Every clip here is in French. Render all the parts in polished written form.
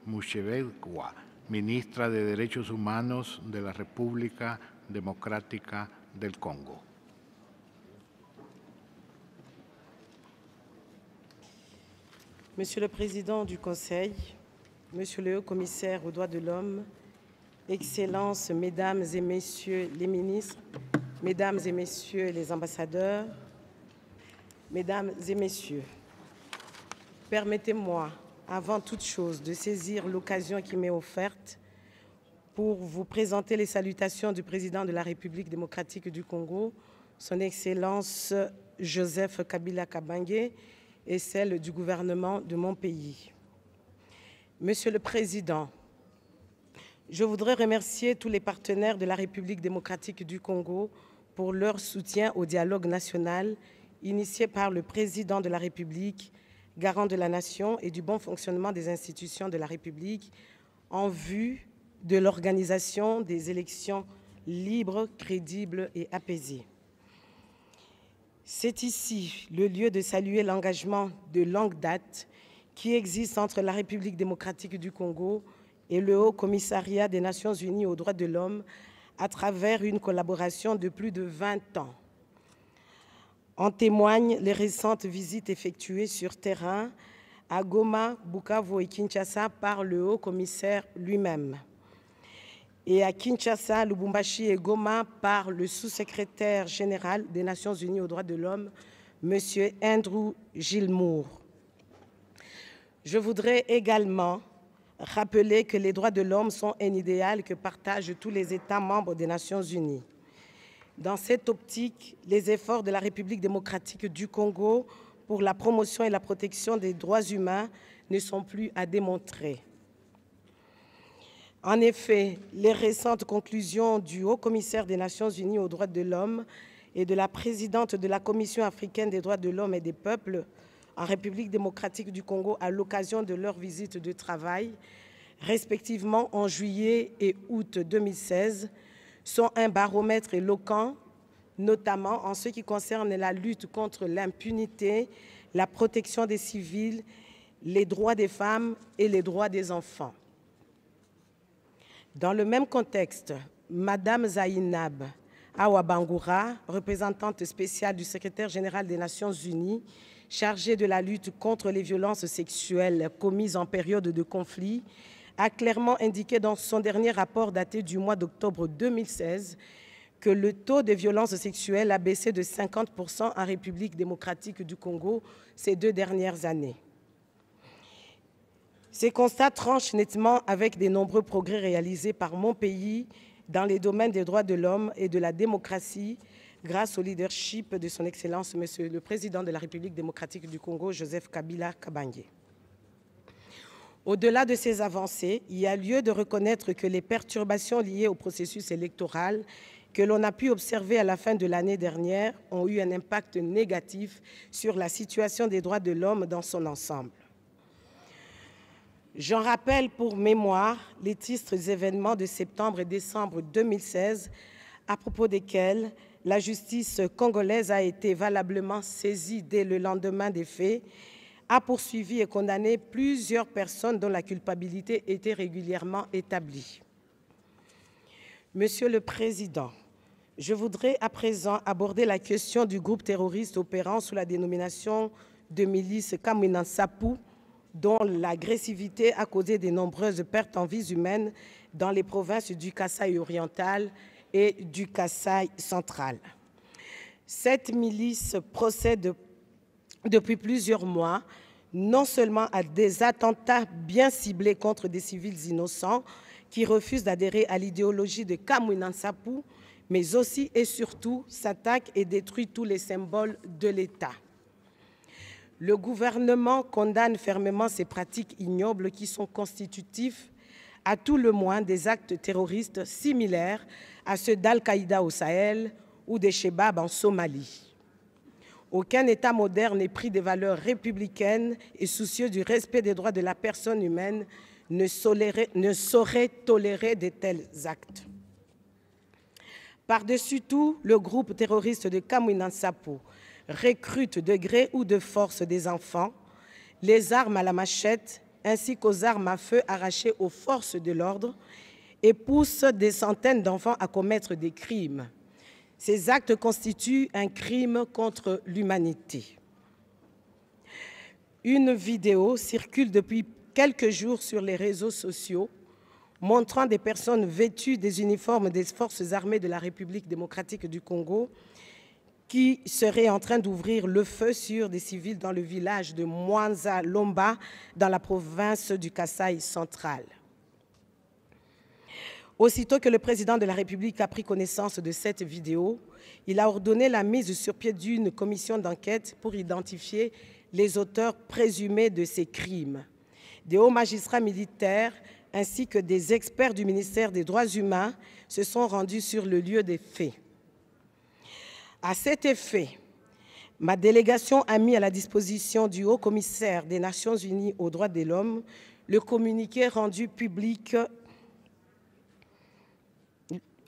Mushevekwa, ministra de Derechos Humanos de la República Democrática del Congo. Monsieur le Président du Conseil, Monsieur le Haut-Commissaire aux droits de l'homme, Excellences, Mesdames et Messieurs les ministres, Mesdames et Messieurs les ambassadeurs, Mesdames et Messieurs, permettez-moi, avant toute chose, de saisir l'occasion qui m'est offerte pour vous présenter les salutations du Président de la République démocratique du Congo, Son Excellence Joseph Kabila Kabange, et celle du gouvernement de mon pays. Monsieur le Président, je voudrais remercier tous les partenaires de la République démocratique du Congo pour leur soutien au dialogue national initié par le Président de la République, garant de la nation et du bon fonctionnement des institutions de la République en vue de l'organisation des élections libres, crédibles et apaisées. C'est ici le lieu de saluer l'engagement de longue date qui existe entre la République démocratique du Congo et le Haut Commissariat des Nations Unies aux droits de l'homme à travers une collaboration de plus de 20 ans. En témoignent les récentes visites effectuées sur terrain à Goma, Bukavu et Kinshasa par le Haut Commissaire lui-même, et à Kinshasa, Lubumbashi et Goma par le sous-secrétaire général des Nations Unies aux droits de l'homme, M. Andrew Gilmour. Je voudrais également rappeler que les droits de l'homme sont un idéal que partagent tous les États membres des Nations Unies. Dans cette optique, les efforts de la République démocratique du Congo pour la promotion et la protection des droits humains ne sont plus à démontrer. En effet, les récentes conclusions du Haut-Commissaire des Nations Unies aux droits de l'homme et de la présidente de la Commission africaine des droits de l'homme et des peuples en République démocratique du Congo à l'occasion de leur visite de travail, respectivement en juillet et août 2016, sont un baromètre éloquent, notamment en ce qui concerne la lutte contre l'impunité, la protection des civils, les droits des femmes et les droits des enfants. Dans le même contexte, Madame Zainab Awa Bangoura, représentante spéciale du secrétaire général des Nations Unies, chargée de la lutte contre les violences sexuelles commises en période de conflit, a clairement indiqué dans son dernier rapport daté du mois d'octobre 2016 que le taux de violences sexuelles a baissé de 50% en République démocratique du Congo ces 2 dernières années. Ces constats tranchent nettement avec des nombreux progrès réalisés par mon pays dans les domaines des droits de l'homme et de la démocratie grâce au leadership de son Excellence, Monsieur le Président de la République démocratique du Congo, Joseph Kabila Kabange. Au-delà de ces avancées, il y a lieu de reconnaître que les perturbations liées au processus électoral que l'on a pu observer à la fin de l'année dernière ont eu un impact négatif sur la situation des droits de l'homme dans son ensemble. J'en rappelle pour mémoire les tristes événements de septembre et décembre 2016, à propos desquels la justice congolaise a été valablement saisie dès le lendemain des faits, a poursuivi et condamné plusieurs personnes dont la culpabilité était régulièrement établie. Monsieur le Président, je voudrais à présent aborder la question du groupe terroriste opérant sous la dénomination de milice Kamwina Nsapu, dont l'agressivité a causé de nombreuses pertes en vies humaines dans les provinces du Kasaï oriental et du Kasaï central. Cette milice procède depuis plusieurs mois non seulement à des attentats bien ciblés contre des civils innocents qui refusent d'adhérer à l'idéologie de Kamwina Nsapu, mais aussi et surtout s'attaque et détruit tous les symboles de l'État. Le gouvernement condamne fermement ces pratiques ignobles qui sont constitutifs, à tout le moins, des actes terroristes similaires à ceux d'Al-Qaïda au Sahel ou des Chebab en Somalie. Aucun État moderne épris des valeurs républicaines et soucieux du respect des droits de la personne humaine ne saurait tolérer de tels actes. Par-dessus tout, le groupe terroriste de Kamwina Nsapu recrute de gré ou de force des enfants, les armes à la machette ainsi qu'aux armes à feu arrachées aux forces de l'ordre et poussent des centaines d'enfants à commettre des crimes. Ces actes constituent un crime contre l'humanité. Une vidéo circule depuis quelques jours sur les réseaux sociaux montrant des personnes vêtues des uniformes des forces armées de la République démocratique du Congo qui seraient en train d'ouvrir le feu sur des civils dans le village de Mwanza Lomba, dans la province du Kasaï central. Aussitôt que le président de la République a pris connaissance de cette vidéo, il a ordonné la mise sur pied d'une commission d'enquête pour identifier les auteurs présumés de ces crimes. Des hauts magistrats militaires ainsi que des experts du ministère des Droits humains se sont rendus sur le lieu des faits. À cet effet, ma délégation a mis à la disposition du Haut-Commissaire des Nations Unies aux droits de l'homme le communiqué rendu public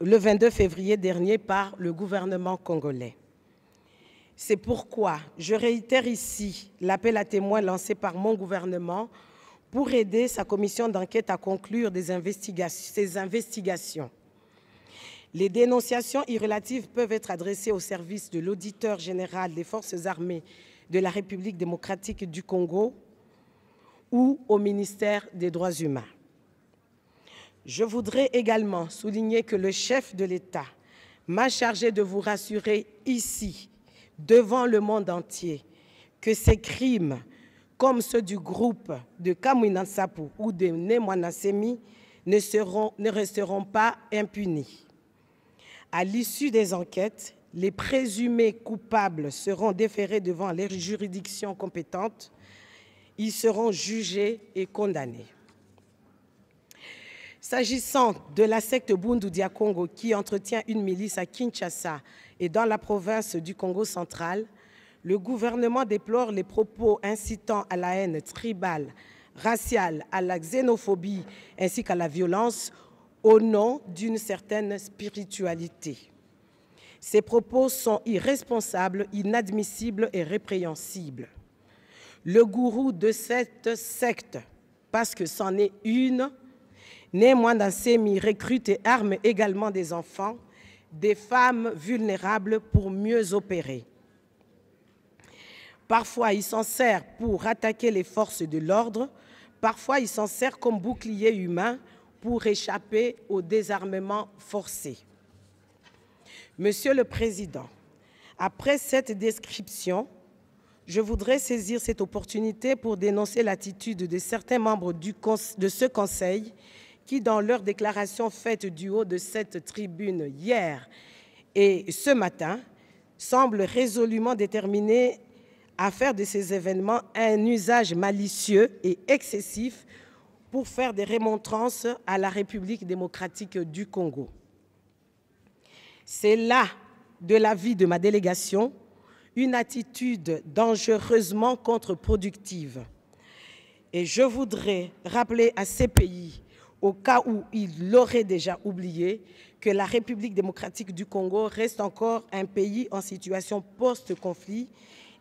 le 22 février dernier par le gouvernement congolais. C'est pourquoi je réitère ici l'appel à témoins lancé par mon gouvernement pour aider sa commission d'enquête à conclure ces investigations. Les dénonciations irrelatives peuvent être adressées au service de l'auditeur général des forces armées de la République démocratique du Congo ou au ministère des Droits humains. Je voudrais également souligner que le chef de l'État m'a chargé de vous rassurer ici, devant le monde entier, que ces crimes, comme ceux du groupe de Kamwina Nsapu ou de Nemwana Semi, ne resteront pas impunis. À l'issue des enquêtes, les présumés coupables seront déférés devant les juridictions compétentes. Ils seront jugés et condamnés. S'agissant de la secte Bundu Dia Congo qui entretient une milice à Kinshasa et dans la province du Congo central, le gouvernement déplore les propos incitant à la haine tribale, raciale, à la xénophobie ainsi qu'à la violence au nom d'une certaine spiritualité. Ces propos sont irresponsables, inadmissibles et répréhensibles. Le gourou de cette secte, parce que c'en est une, Nemwana Semi recrute et arme également des enfants, des femmes vulnérables pour mieux opérer. Parfois, il s'en sert pour attaquer les forces de l'ordre, parfois il s'en sert comme bouclier humain pour échapper au désarmement forcé. Monsieur le Président, après cette description, je voudrais saisir cette opportunité pour dénoncer l'attitude de certains membres de ce Conseil qui, dans leur déclaration faite du haut de cette tribune hier et ce matin, semblent résolument déterminés à faire de ces événements un usage malicieux et excessif pour faire des remontrances à la République démocratique du Congo. C'est là, de l'avis de ma délégation, une attitude dangereusement contre-productive. Et je voudrais rappeler à ces pays, au cas où ils l'auraient déjà oublié, que la République démocratique du Congo reste encore un pays en situation post-conflit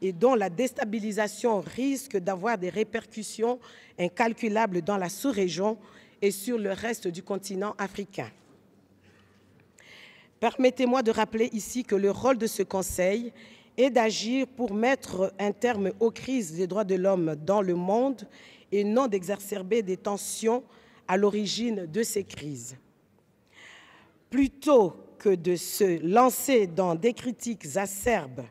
et dont la déstabilisation risque d'avoir des répercussions incalculables dans la sous-région et sur le reste du continent africain. Permettez-moi de rappeler ici que le rôle de ce Conseil est d'agir pour mettre un terme aux crises des droits de l'homme dans le monde et non d'exacerber des tensions à l'origine de ces crises. Plutôt que de se lancer dans des critiques acerbes,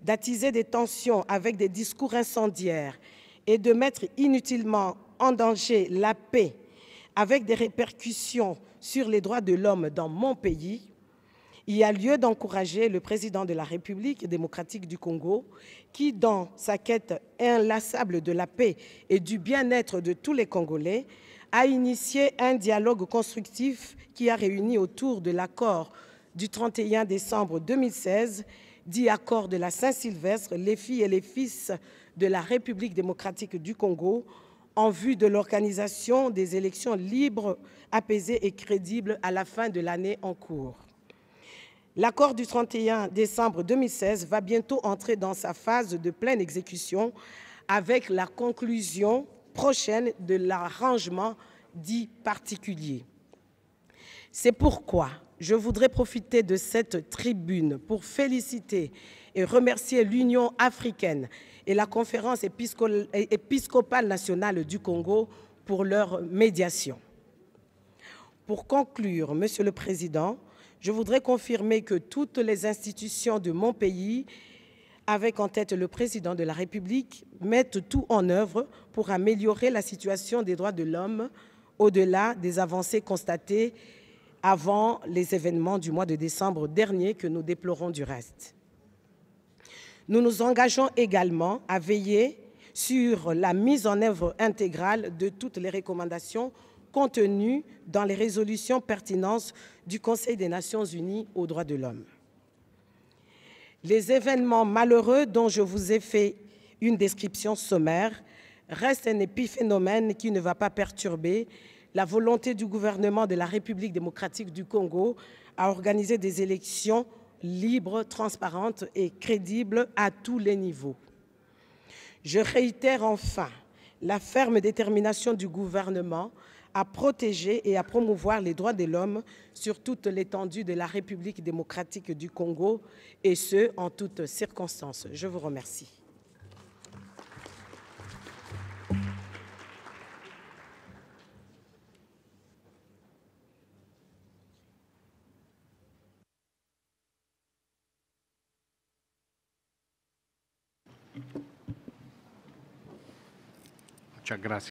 d'attiser des tensions avec des discours incendiaires et de mettre inutilement en danger la paix avec des répercussions sur les droits de l'homme dans mon pays, il y a lieu d'encourager le président de la République démocratique du Congo qui, dans sa quête inlassable de la paix et du bien-être de tous les Congolais, a initié un dialogue constructif qui a réuni autour de l'accord du 31 décembre 2016, dit accord de la Saint-Sylvestre, les filles et les fils de la République démocratique du Congo, en vue de l'organisation des élections libres, apaisées et crédibles à la fin de l'année en cours. L'accord du 31 décembre 2016 va bientôt entrer dans sa phase de pleine exécution avec la conclusion prochaine de l'arrangement dit particulier. C'est pourquoi je voudrais profiter de cette tribune pour féliciter et remercier l'Union africaine et la Conférence épiscopale nationale du Congo pour leur médiation. Pour conclure, Monsieur le Président, je voudrais confirmer que toutes les institutions de mon pays, avec en tête le Président de la République, mettent tout en œuvre pour améliorer la situation des droits de l'homme au-delà des avancées constatées avant les événements du mois de décembre dernier que nous déplorons du reste. Nous nous engageons également à veiller sur la mise en œuvre intégrale de toutes les recommandations contenues dans les résolutions pertinentes du Conseil des Nations unies aux droits de l'homme. Les événements malheureux dont je vous ai fait une description sommaire restent un épiphénomène qui ne va pas perturber la volonté du gouvernement de la République démocratique du Congo à organiser des élections libres, transparentes et crédibles à tous les niveaux. Je réitère enfin la ferme détermination du gouvernement à protéger et à promouvoir les droits de l'homme sur toute l'étendue de la République démocratique du Congo, et ce, en toutes circonstances. Je vous remercie. Muchas gracias.